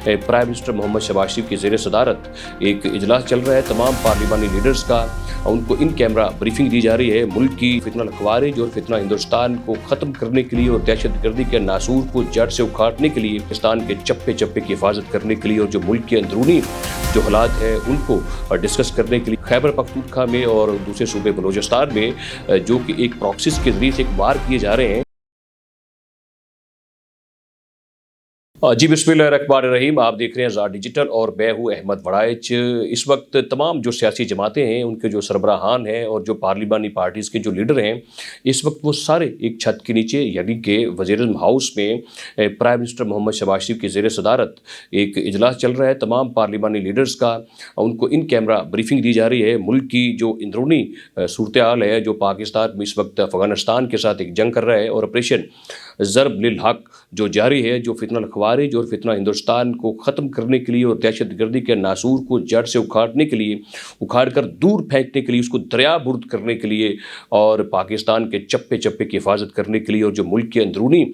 Prime minister Mohammad Shahbaz शरीफ की ज़ेर सदारत एक इजलास चल रहा है तमाम पार्लिमानी लीडर्स का। उनको इन कैमरा ब्रीफिंग दी जा रही है मुल्क की फितना खवारिज और फितना हिंदुस्तान को ख़त्म करने के लिए और दहशत गर्दी के नासूर को जड़ से उखाड़ने के लिए, पाकिस्तान के चप्पे चप्पे की हिफाजत करने के लिए और जो मुल्क के अंदरूनी जो हालात हैं उनको डिस्कस करने के लिए खैबर पख्तूनख्वा में और दूसरे सूबे बलूचिस्तान में जो कि एक प्रॉक्सिस के जरिए से एक वार किए जा रहे हैं। जी बिस्मिल्लाहिर्रहमानिर्रहीम, आप देख रहे हैं ज़ार डिजिटल और मैं हूँ अहमद वड़ाइच। इस वक्त तमाम जो सियासी जमातें हैं उनके जो सरबराहान हैं और जो पार्लिमानी पार्टीज़ के जो लीडर हैं, इस वक्त वो सारे एक छत के नीचे यानी कि वज़ीर-ए-आज़म हाउस में प्राइम मिनिस्टर मोहम्मद शहबाज शरीफ की ज़ेर सदारत एक इजलास चल रहा है तमाम पार्लिमानी लीडर्स का। उनको इन कैमरा ब्रीफिंग दी जा रही है मुल्क की जो अंदरूनी सूरत हाल है, जो पाकिस्तान में इस वक्त अफ़गानिस्तान के साथ एक जंग कर रहा है और ऑपरेशन ज़रब लिल हक़ जो जारी है, जो फितना खवारिज और फितना हिंदुस्तान को ख़त्म करने के लिए और दहशत गर्दी के नासूर को जड़ से उखाड़ने के लिए, उखाड़ कर दूर फेंकने के लिए, उसको दरिया बुर्द करने के लिए और पाकिस्तान के चप्पे चप्पे की हिफाजत करने के लिए और जो मुल्क के अंदरूनी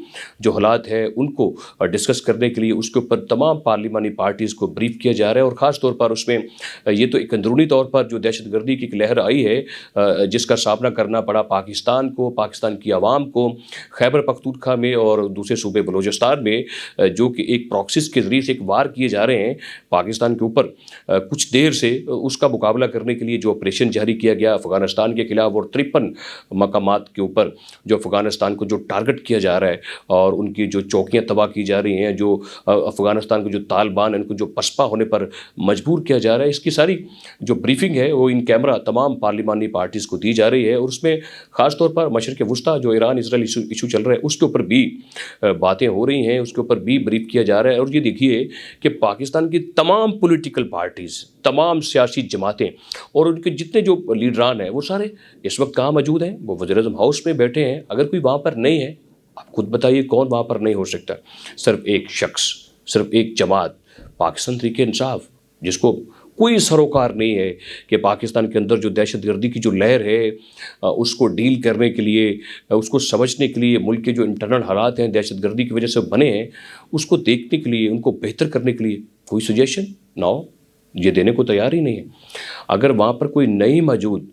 जो हालात हैं उनको डिस्कस करने के लिए उसके ऊपर तमाम पार्लिमानी पार्टीज़ को ब्रीफ किया जा रहा है। और ख़ास तौर पर उसमें ये तो एक अंदरूनी तौर पर जो दहशत गर्दी की एक लहर आई है जिसका सामना करना पड़ा पाकिस्तान को, पाकिस्तान की आवाम को, खैबर पख्तूनख्वा में और दूसरे सूबे बलूचिस्तान में जो कि एक प्रॉक्सिस के ज़रिए से एक वार किए जा रहे हैं पाकिस्तान के ऊपर। कुछ देर से उसका मुकाबला करने के लिए जो ऑपरेशन जारी किया गया अफ़गानिस्तान के खिलाफ और 53 मकामात के ऊपर जो अफ़गानिस्तान को जो टारगेट किया जा रहा है और उनकी जो चौकियाँ तबाह की जा रही हैं, जो अफ़गानिस्तान के जो तालिबान हैं उनको जो पसपा होने पर मजबूर किया जा रहा है, इसकी सारी जो ब्रीफिंग है वो इन कैमरा तमाम पार्लिमानी पार्टीज़ को दी जा रही है। और उसमें ख़ास तौर पर मशरिक़ वुस्ता जो ईरान इसराइल इशू चल रहा है उसके ऊपर भी बातें हो रही हैं, उसके ऊपर भी ब्रीफ किया जा रहा है। और ये देखिए कि पाकिस्तान की तमाम पॉलिटिकल पार्टीज़, तमाम सियासी जमातें और उनके जितने जो लीडरान हैं वो सारे इस वक्त कहाँ मौजूद हैं? वो वज़ीर-ए-आज़म हाउस में बैठे हैं। अगर कोई वहाँ पर नहीं है, आप खुद बताइए कौन वहाँ पर नहीं हो सकता? सिर्फ एक शख्स, सिर्फ एक जमात, पाकिस्तान तहरीक-ए-इंसाफ, जिसको कोई सरोकार नहीं है कि पाकिस्तान के अंदर जो दहशत गर्दी की जो लहर है उसको डील करने के लिए, उसको समझने के लिए, मुल्क के जो इंटरनल हालात हैं दहशत गर्दी की वजह से बने हैं उसको देखने के लिए, उनको बेहतर करने के लिए कोई सजेशन ना ये देने को तैयार ही नहीं है। अगर वहाँ पर कोई नहीं मौजूद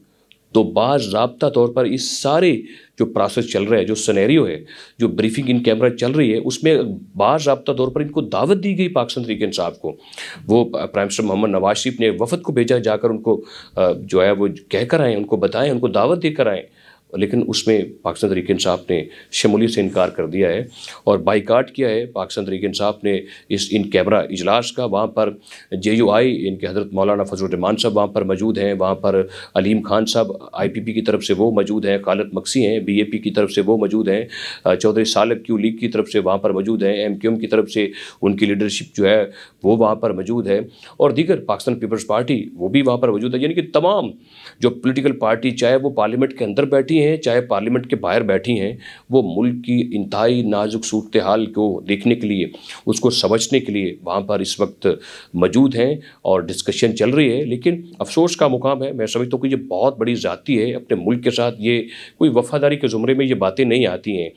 तो बाज़ाब्ता तौर पर इस सारे जो प्रोसेस चल रहा है, जो सिनेरियो है, जो ब्रीफिंग इन कैमरा चल रही है, उसमें बाज़ाब्ता तौर पर इनको दावत दी गई पाकिस्तान तहरीक-ए-इंसाफ को। वो प्राइम मिनिस्टर मोहम्मद नवाज शरीफ ने वफ़द को भेजा, जाकर उनको जो है वो कह कर आएँ, उनको बताएँ, उनको दावत देकर आएँ, लेकिन उसमें पाकिस्तान तहरीक-ए-इंसाफ ने शमूलियत से इनकार कर दिया है और बाइकाट किया है। पाकिस्तान तहरीक-ए-इंसाफ ने इस इन कैमरा इजलास का, वहाँ पर JUI इनके हज़रत मौलाना फजल रहमान साहब वहाँ पर मौजूद हैं, वहाँ पर अलीम खान साहब IPP की तरफ से वो मौजूद हैं, खालिद मक्सी हैं BAP की तरफ से वो मौजूद हैं, चौधरी सालिक क्यू लीग की तरफ से वहाँ पर मौजूद हैं, MQM की तरफ से उनकी लीडरशिप जो है वो वहाँ पर मौजूद है और दीगर पाकिस्तान पीपल्स पार्टी वो भी वहाँ पर मौजूद है। यानी कि तमाम जो पोलिटिकल पार्टी, चाहे वो पार्लियामेंट के अंदर बैठी हैं चाहे पार्लियामेंट के बाहर बैठी हैं, वो मुल्क की इंतहाई नाजुक सूरत हाल को देखने के लिए, उसको समझने के लिए वहाँ पर इस वक्त मौजूद हैं और डिस्कशन चल रही है। लेकिन अफसोस का मुकाम है, मैं समझता हूँ कि ये बहुत बड़ी ज़्यादती है अपने मुल्क के साथ। ये कोई वफ़ादारी के ज़ुमरे में ये बातें नहीं आती हैं,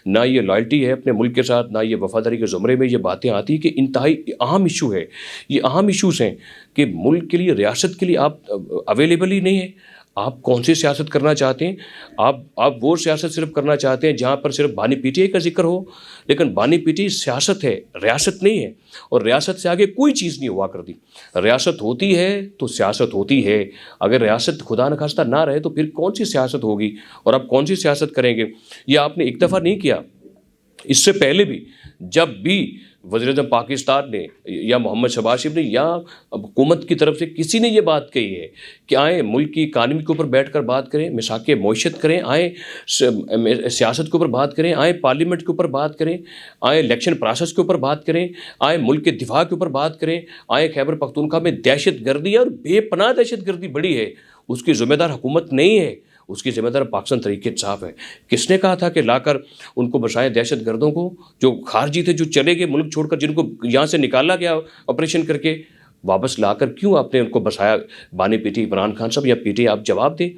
ना ये लॉयल्टी है अपने मुल्क के साथ, ना ये वफ़ादारी के ज़ुमरे में ये बातें आती हैं कि इंतहाई अहम इशू है। ये अहम इशूज़ हैं कि मुल्क के लिए, रियासत के लिए आप अवेलेबल ही नहीं है। आप कौन सी सियासत करना चाहते हैं? आप वो सियासत सिर्फ करना चाहते हैं जहाँ पर सिर्फ बानी पीटीआई का जिक्र हो, लेकिन बानी पीटीआई सियासत है, रियासत नहीं है और रियासत से आगे कोई चीज़ नहीं हुआ करती। रियासत होती है तो सियासत होती है, अगर रियासत खुदा न खास्ता ना रहे तो फिर कौन सी सियासत होगी और आप कौन सी सियासत करेंगे? ये आपने एक दफ़ा नहीं किया, इससे पहले भी जब भी वज़ीर-ए-आज़म पाकिस्तान ने या मोहम्मद शहबाज शरीफ ने या हुकूमत की तरफ से किसी ने ये बात कही है कि आए मुल्क की इकानमी के ऊपर बैठ कर बात करें, मिसाक़े मईशत करें, आए सियासत के ऊपर बात करें, आए पार्लियामेंट के ऊपर बात करें, आए इलेक्शन प्रोसेस के ऊपर बात करें, आए मुल्क के दिफा के ऊपर बात करें, आए खैबर पख्तूनख्वा में दहशत गर्दी और बेपनाह दहशत गर्दी बढ़ी है, उसकी ज़िम्मेदार हुकूमत नहीं है, उसकी ज़िम्मेदार पाकिस्तान तहरीक-ए-इंसाफ है। किसने कहा था कि लाकर उनको बसाएं दहशत गर्दों को, जो खारजी थे, जो चले गए मुल्क छोड़कर, जिनको यहाँ से निकाला गया ऑपरेशन करके, वापस लाकर क्यों आपने उनको बसाया? बानी पीटी इमरान खान साहब या पीटी, आप जवाब दें।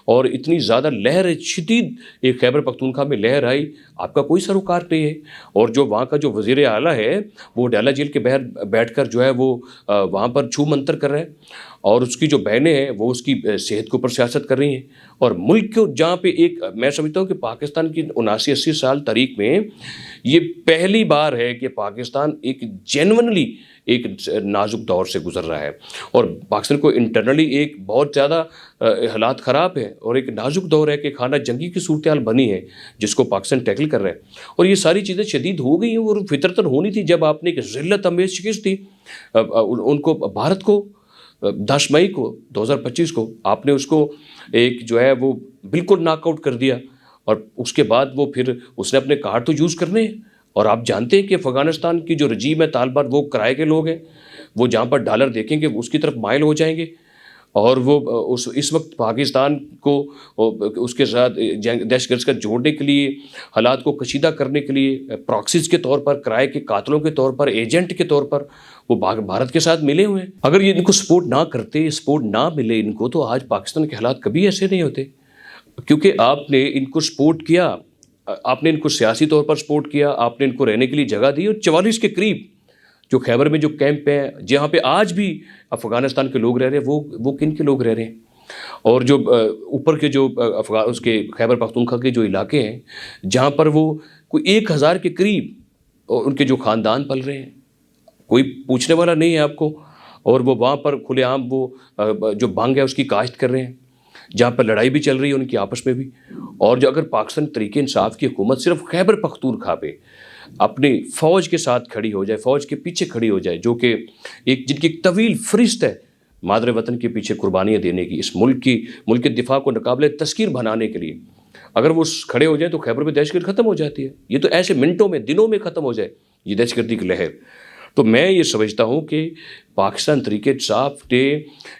اور اتنی زیادہ لہر شدید ایک خیبر پختونخوا میں لہر آئی، آپ کا کوئی سروکار نہیں ہے۔ اور جو وہاں کا جو وزیر اعلیٰ ہے وہ ڈالا جیل کے باہر بیٹھ کر جو ہے وہ وہاں پر چھو منتر کر رہے ہیں، اور اس کی جو بہنیں ہیں وہ اس کی صحت کے اوپر سیاست کر رہی ہیں۔ اور ملک کو جہاں پہ ایک، میں سمجھتا ہوں کہ پاکستان کی 79-80 سال تاریخ میں یہ پہلی بار ہے کہ پاکستان ایک جینونلی ایک نازک دور سے گزر رہا ہے، اور پاکستان کو انٹرنلی ایک بہت زیادہ حالات خراب ہے، اور ایک نازک دور ہے کہ خانہ جنگی کی صورتحال بنی ہے جس کو پاکستان ٹیکل کر رہا ہے۔ اور یہ ساری چیزیں شدید ہو گئی ہیں اور فطرتاً ہونی تھی جب آپ نے ایک ذلت امیز شکست دی ان کو، بھارت کو 10 مئی کو 2025 کو آپ نے اس کو ایک جو ہے وہ بالکل ناک آؤٹ کر دیا، اور اس کے بعد وہ پھر اس نے اپنے کارڈ تو یوز کرنے ہیں۔ اور آپ جانتے ہیں کہ افغانستان کی جو رجیم ہے طالبان، وہ کرائے کے لوگ ہیں، وہ جہاں پر ڈالر دیکھیں گے اس کی طرف مائل ہو جائیں گے، اور وہ اس وقت پاکستان کو اس کے ساتھ دہشت گرد کا جوڑنے کے لیے، حالات کو کشیدہ کرنے کے لیے پراکسیز کے طور پر، کرائے کے قاتلوں کے طور پر، ایجنٹ کے طور پر وہ بھارت کے ساتھ ملے ہوئے ہیں۔ اگر یہ ان کو سپورٹ نہ کرتے، سپورٹ نہ ملے ان کو، تو آج پاکستان کے حالات کبھی ایسے نہیں ہوتے، کیونکہ آپ نے ان کو سپورٹ کیا، آپ نے ان کو سیاسی طور پر سپورٹ کیا، آپ نے ان کو رہنے کے لیے جگہ دی، اور 44 کے قریب جو خیبر میں جو کیمپ ہیں جہاں پہ آج بھی افغانستان کے لوگ رہ رہے ہیں، وہ کن کے لوگ رہ رہے ہیں؟ اور جو اوپر کے جو اس کے خیبر پختونخوا کے جو علاقے ہیں جہاں پر وہ کوئی 1000 کے قریب ان کے جو خاندان پل رہے ہیں، کوئی پوچھنے والا نہیں ہے آپ کو، اور وہ وہاں پر کھلے عام وہ جو بھنگ ہے اس کی کاشت کر رہے ہیں، جہاں پر لڑائی بھی چل رہی ہے ان کی آپس میں بھی۔ اور جو اگر پاکستان تحریک انصاف کی حکومت صرف خیبر پختونخوا پہ اپنی فوج کے ساتھ کھڑی ہو جائے، فوج کے پیچھے کھڑی ہو جائے، جو کہ جن کی ایک طویل فہرست ہے مادر وطن کے پیچھے قربانیاں دینے کی، اس ملک کے دفاع کو ناقابل تسخیر بنانے کے لیے، اگر وہ کھڑے ہو جائیں تو خیبر میں دہشت گردی ختم ہو جاتی ہے۔ یہ تو ایسے منٹوں میں، دنوں میں ختم ہو جائے یہ دہشت گردی کی لہر۔ تو میں یہ سمجھتا ہوں کہ پاکستان تحریک انصاف نے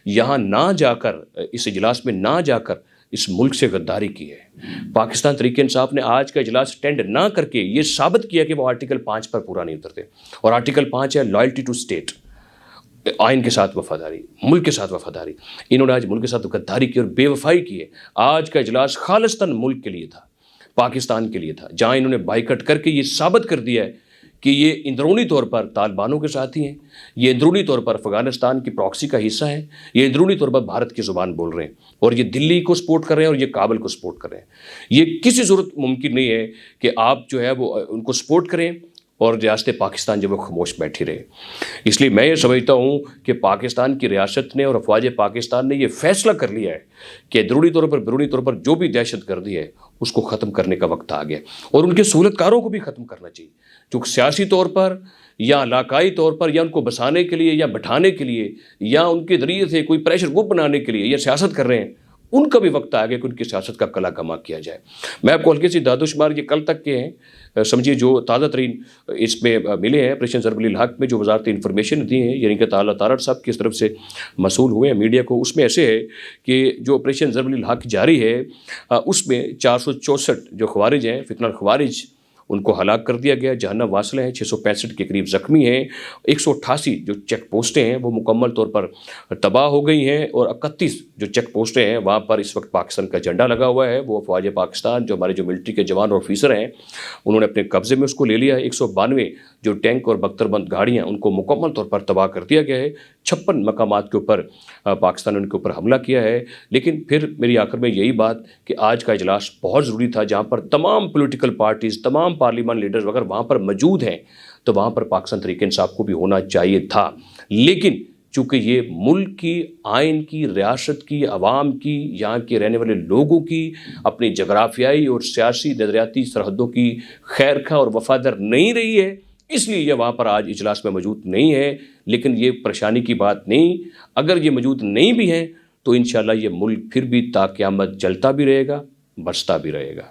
یہاں نہ جا کر، اس اجلاس میں نہ جا کر اس ملک سے غداری کی ہے۔ پاکستان تحریک انصاف نے آج کا اجلاس اٹینڈ نہ کر کے یہ ثابت کیا کہ وہ آرٹیکل 5 پر پورا نہیں اترتے، اور آرٹیکل 5 ہے لائلٹی ٹو اسٹیٹ، آئین کے ساتھ وفاداری، ملک کے ساتھ وفاداری۔ انہوں نے آج ملک کے ساتھ غداری کی اور بے وفائی کی ہے۔ آج کا اجلاس خالصتاً ملک کے لیے تھا، پاکستان کے لیے تھا، جہاں انہوں نے بائیکٹ کر کے یہ ثابت کر دیا ہے کہ یہ اندرونی طور پر طالبانوں کے ساتھی ہیں، یہ اندرونی طور پر افغانستان کی پراکسی کا حصہ ہیں، یہ اندرونی طور پر بھارت کی زبان بول رہے ہیں، اور یہ دلی کو سپورٹ کر رہے ہیں اور یہ کابل کو سپورٹ کر رہے ہیں۔ یہ کسی صورت ممکن نہیں ہے کہ آپ جو ہے وہ ان کو سپورٹ کریں اور ریاست پاکستان جو وہ خاموش بیٹھی رہے۔ اس لیے میں یہ سمجھتا ہوں کہ پاکستان کی ریاست نے اور افواج پاکستان نے یہ فیصلہ کر لیا ہے کہ اندرونی طور پر بیرونی طور پر جو بھی دہشت گردی ہے اس کو ختم کرنے کا وقت آ گیا، اور ان کے سہولت کاروں کو بھی ختم کرنا چاہیے، جو سیاسی طور پر یا علاقائی طور پر یا ان کو بسانے کے لیے یا بٹھانے کے لیے یا ان کے ذریعے سے کوئی پریشر گروپ بنانے کے لیے یا سیاست کر رہے ہیں، ان کا بھی وقت آ گیا کہ ان کی سیاست کا کلا کما کیا جائے۔ میں آپ کو ہلکی سی داد و شمار یہ کل تک کے ہیں، سمجھیے جو تازہ ترین اس میں ملے ہیں آپریشن ضرب الحق میں، جو وزارت انفارمیشن دی ہیں، یعنی کہ تعالیٰ تارڑ صاحب کی طرف سے موصول ہوئے ہیں میڈیا کو، اس میں ایسے ہے کہ جو آپریشن ضرب الحق جاری ہے اس میں 464 جو خوارج ہیں، فتنہ الخوارج، ان کو ہلاک کر دیا گیا، جہنم واصل ہیں، 665 کے قریب زخمی ہیں، 188 جو چیک پوسٹیں ہیں وہ مکمل طور پر تباہ ہو گئی ہیں، اور 31 جو چیک پوسٹیں ہیں وہاں پر اس وقت پاکستان کا جھنڈا لگا ہوا ہے، وہ افواج پاکستان جو ہمارے جو ملٹری کے جوان اور آفیسر ہیں انہوں نے اپنے قبضے میں اس کو لے لیا ہے۔ 192 جو ٹینک اور بختر بند گاڑیاں ان کو مکمل طور پر تباہ کر دیا گیا ہے، 56 مقامات کے اوپر پاکستان نے ان کے اوپر حملہ کیا ہے۔ لیکن پھر میری آخر میں یہی بات کہ آج کا اجلاس بہت ضروری تھا، جہاں پر تمام پولیٹیکل پارٹیز، تمام پارلیمان لیڈرز اگر وہاں پر موجود ہیں تو وہاں پر پاکستان تحریک انصاف کو بھی ہونا چاہیے تھا، لیکن چونکہ یہ ملک کی، آئین کی، ریاست کی، عوام کی، یہاں کے رہنے والے لوگوں کی اپنی جغرافیائی اور سیاسی نظریاتی سرحدوں کی خیر خواہ اور وفادار نہیں رہی ہے، اس لیے یہ وہاں پر آج اجلاس میں موجود نہیں ہے۔ لیکن یہ پریشانی کی بات نہیں، اگر یہ موجود نہیں بھی ہیں تو انشاءاللہ یہ ملک پھر بھی تا قیامت چلتا بھی رہے گا، بستا بھی رہے گا۔